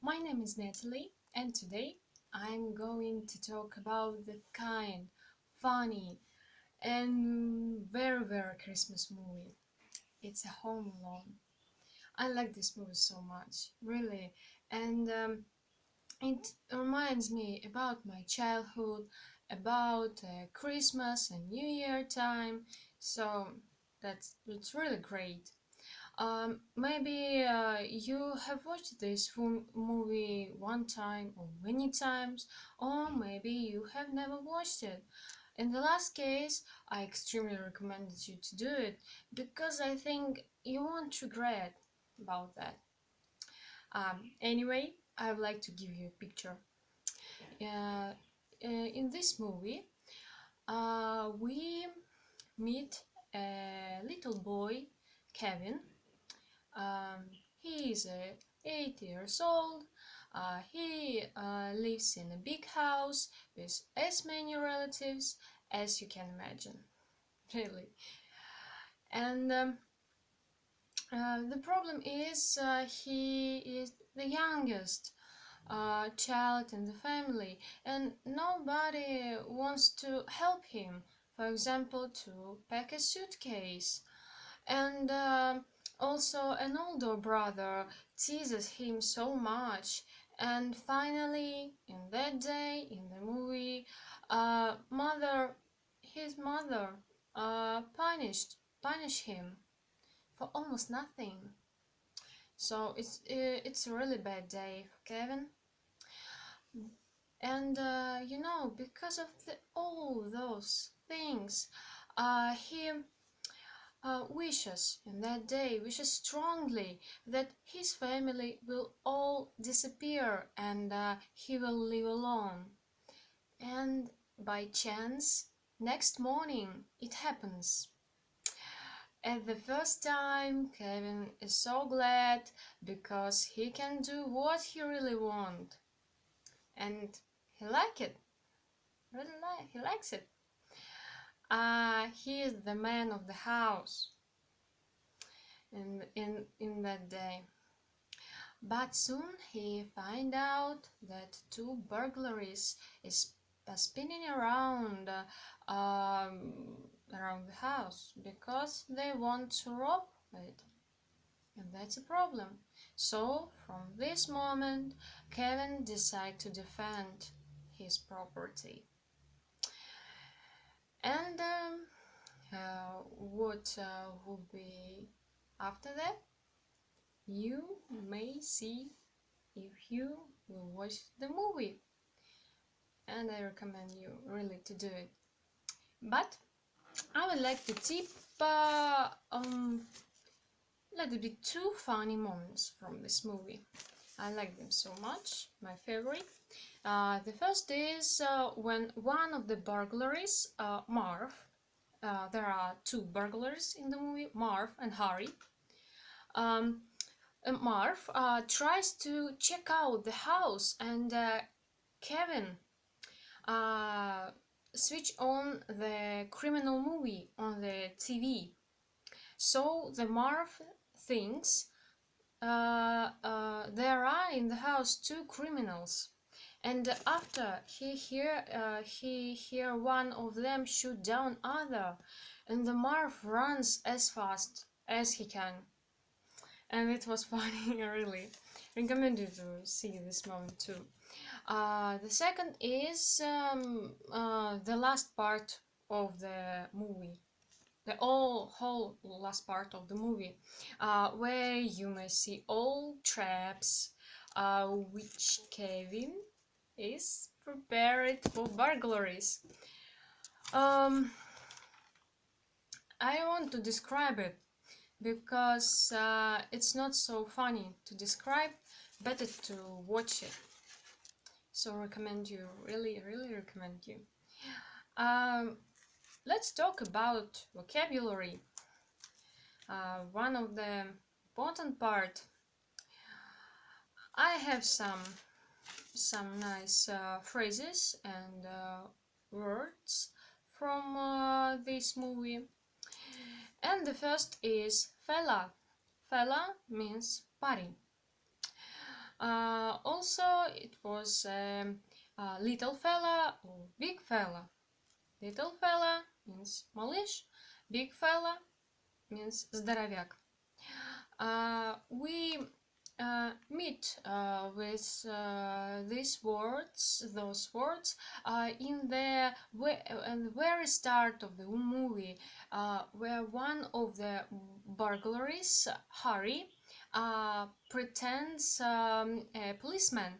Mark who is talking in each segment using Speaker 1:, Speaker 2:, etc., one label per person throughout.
Speaker 1: My name is Natalie, and today I'm going to talk about the kind, funny, and very Christmas movie. It's a Home Alone. I like this movie so much, really, and it reminds me about my childhood, about Christmas and New Year time. So that's really great. Maybe you have watched this movie one time or many times, or maybe you have never watched it. In the last case, I extremely recommended you to do it because I think you won't regret about that. Anyway, I would like to give you a picture. In this movie, we meet a little boy, Kevin. Um, he is 8 years old. He lives in a big house with as many relatives as you can imagine, really. And the problem is he is the youngest child in the family, and nobody wants to help him. For example, to pack a suitcase. And also an older brother teases him so much. And finally, in that day, in the movie, his mother, punish him for almost nothing. So it's a really bad day for Kevin. And because of all those things, he wishes strongly that his family will all disappear and he will live alone. And by chance, next morning it happens. At the first time, Kevin is so glad because he can do what he really wants, and he like it. He likes it. He is the man of the house in that day. But soon he find out that two burglaries is spinning around the house because they want to rob it, and that's a problem. So from this moment, Kevin decide to defend his property. And what will be after that? You may see if you will watch the movie, and I recommend you really to do it. But I would like to tip little bit two funny moments from this movie. I like them so much, my favorite. The first is when one of the burglaries, Marv, there are two burglars in the movie, Marv and Harry. Um, Marv tries to check out the house, and Kevin uh, switch on the criminal movie on the TV. So the Marv thinks there are in the house two criminals, and after he hear one of them shoot down other, and the Marv runs as fast as he can, and it was funny. Really recommend you to see this moment too. The second is the last part of the movie, the whole last part of the movie, where you may see all traps which Kevin is prepared for burglaries. Um, I want to describe it because it's not so funny to describe, better to watch it. So recommend you, really recommend you. Let's talk about vocabulary. One of the important part. I have some nice phrases and words from this movie. And the first is fella. Fella means party. also it was little fella or big fella. Little fella means малыш, big fella means здоровяк. We meet with those words, in the very start of the movie, where one of the burglaries, Harry, pretends a policeman,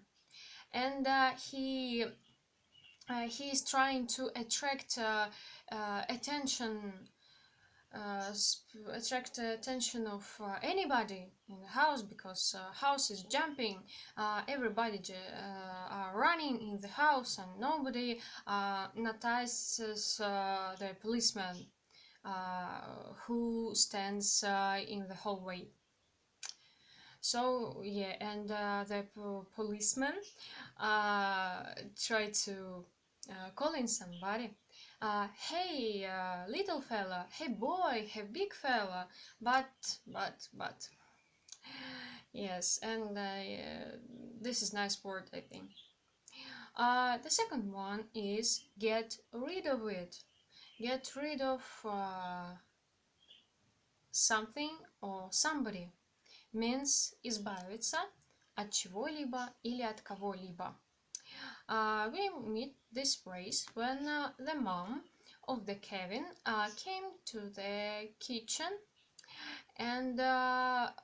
Speaker 1: and he is trying to attention attract the attention of anybody in the house, because house is jumping, everybody are running in the house, and nobody notices the policeman who stands in the hallway. So yeah, and the policeman tried to call in somebody. Hey, little fella, hey boy, hey big fella, but, yes, and this is nice word, I think. The second one is get rid of it. Get rid of something or somebody. Means избавиться от чего-либо или от кого-либо. We meet this phrase when the mom of the Kevin came to the kitchen, and there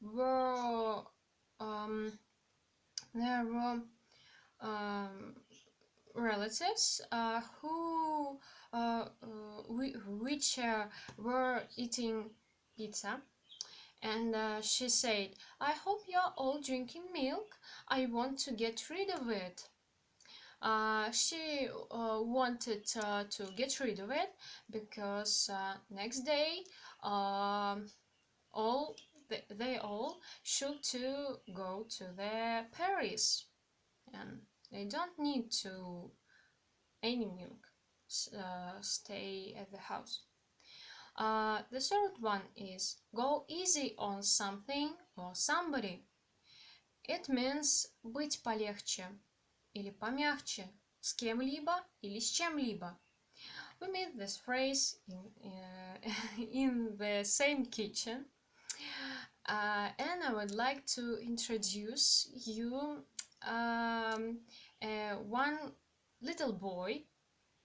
Speaker 1: were relatives who which were eating pizza. And she said, I hope you're all drinking milk. I want to get rid of it. She wanted to get rid of it because next day they all should to go to the Paris, and they don't need to any milk. Stay at the house. The third one is go easy on something or somebody. It means быть полегче или помягче с кем-либо или с чем-либо. We meet this phrase in the same kitchen, and I would like to introduce you one little boy,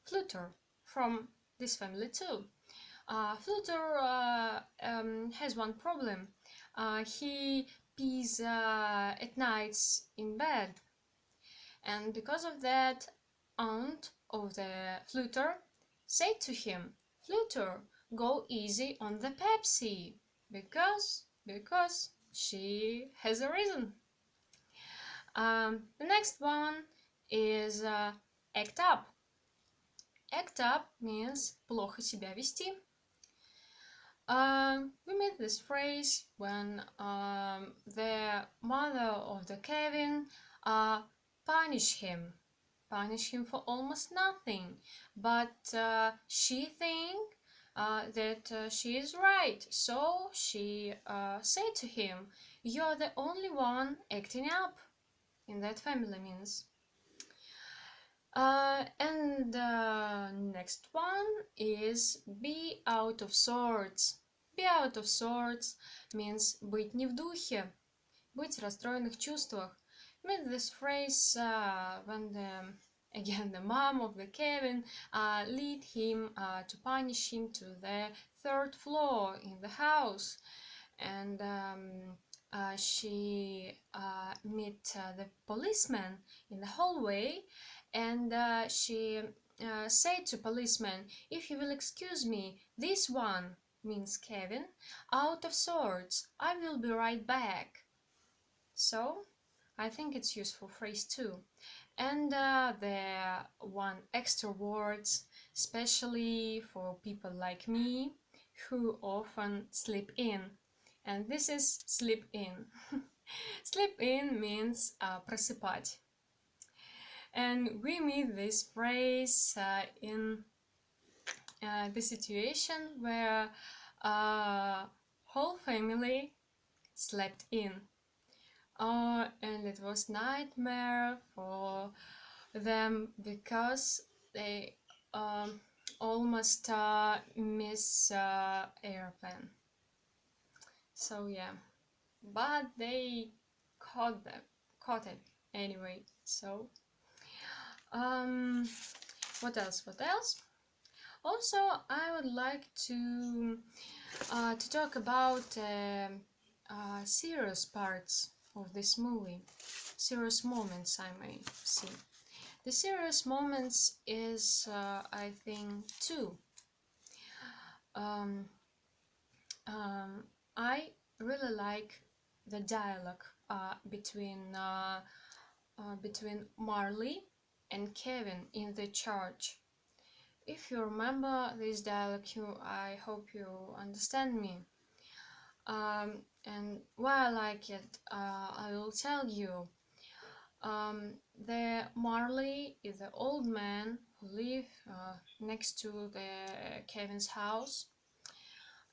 Speaker 1: Flutter, from this family too. Flutter has one problem. He pees at nights in bed, and because of that, aunt of the Flutter said to him, Flutter, go easy on the Pepsi, because she has a reason. The next one is act up. Act up means плохо себя вести. We meet this phrase when the mother of the Kevin punish him for almost nothing, but she think that she is right, so she said to him, you're the only one acting up in that family, means. And next one is be out of sorts. Be out of sorts means быть не в духе, быть в расстроенных чувствах. Mean this phrase when the mom of the Kevin lead him to punish him to the third floor in the house, and she meet the policeman in the hallway, and she said to policeman, if you will excuse me, this one, means Kevin, out of sorts, I will be right back. So I think it's useful phrase too. And the one extra words, especially for people like me who often sleep in, and this is sleep in. Sleep in means просыпать. And we meet this phrase in the situation where whole family slept in. And it was nightmare for them because they um, almost miss airplane. So yeah, but they caught it anyway. So um, what else? What else? Also, I would like to talk about serious parts of this movie, serious moments I may see. The serious moments is, I think, two. Um, um, I really like the dialogue between Marley and Kevin in the church. If you remember this dialogue, I hope you understand me. And why I like it, I will tell you. The Marley is the old man who live next to the Kevin's house,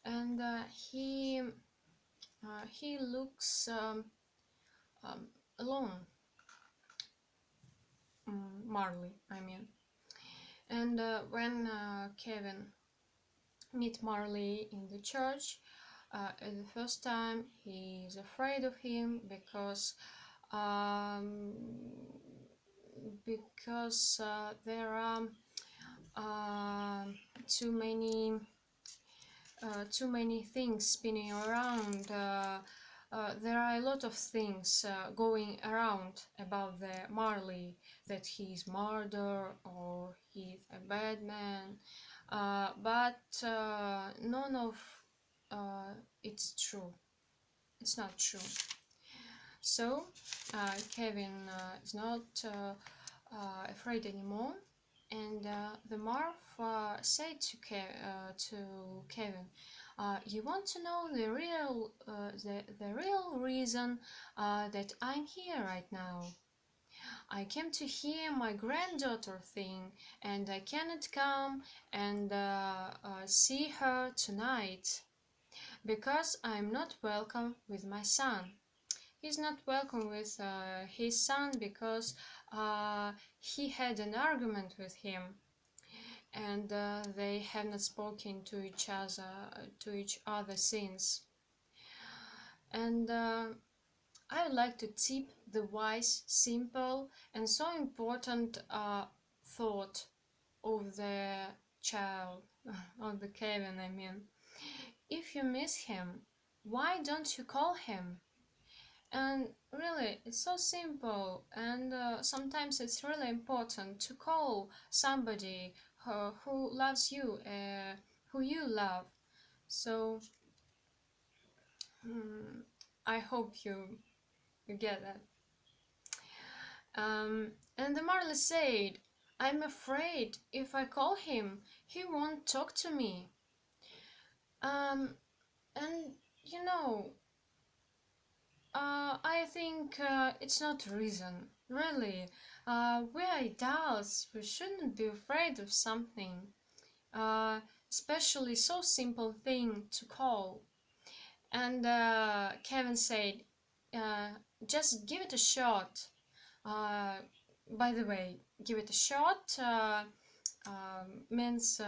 Speaker 1: and he looks um, alone. Marley, I mean. And when Kevin meet Marley in the church, at the first time he is afraid of him um, because there are um, too many too many things spinning around. There are a lot of things going around about the Marley, that he's murder or he's a bad man, but none of it's true. It's not true. So Kevin is not afraid anymore, and the Marv said to Kevin, "You want to know the real reason that I'm here right now? I came to hear my granddaughter thing, and I cannot come and see her tonight because I'm not welcome with my son." He's not welcome with his son because he had an argument with him, and they have not spoken to each other since. And I would like to tip the wise, simple, and so important thought of the child, of the Kevin, I mean. If you miss him, why don't you call him? And really, it's so simple, and sometimes it's really important to call somebody who loves you, who you love. So I hope you get that. And the Marley said, "I'm afraid if I call him, he won't talk to me." Um, and you know, I think it's not a reason. Really, we are adults. We shouldn't be afraid of something, especially so simple thing to call. And Kevin said, uh, "Just give it a shot." Uh, by the way, give it a shot means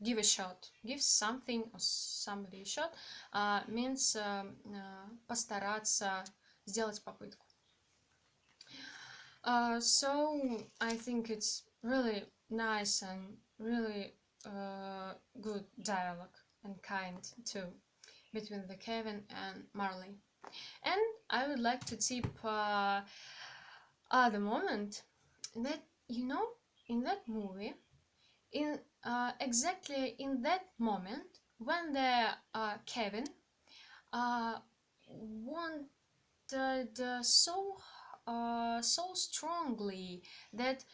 Speaker 1: give a shot, give something or somebody a shot, means постараться, сделать попытку. So I think it's really nice and really good dialogue and kind too between the Kevin and Marley. And I would like to tip the moment that, in that movie, in exactly in that moment when the Kevin wanted so strongly that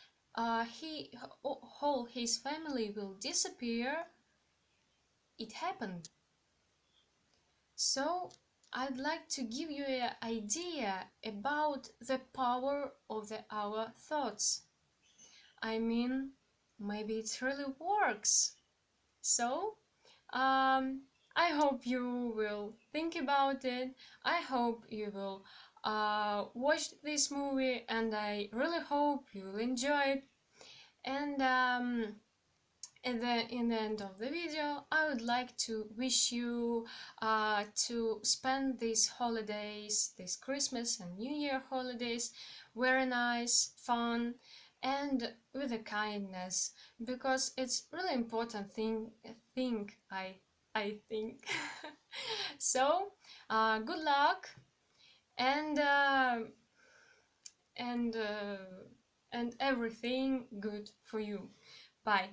Speaker 1: whole his family will disappear, it happened. So I'd like to give you an idea about the power of our thoughts. I mean, maybe it really works. So, I hope you will think about it. I hope you will watch this movie, and I really hope you will enjoy it. And in the end of the video, I would like to wish you to spend these holidays, this Christmas and New Year holidays, very nice, fun, and with a kindness, because it's really important thing I think. So, good luck, and and uh, and everything good for you. Bye.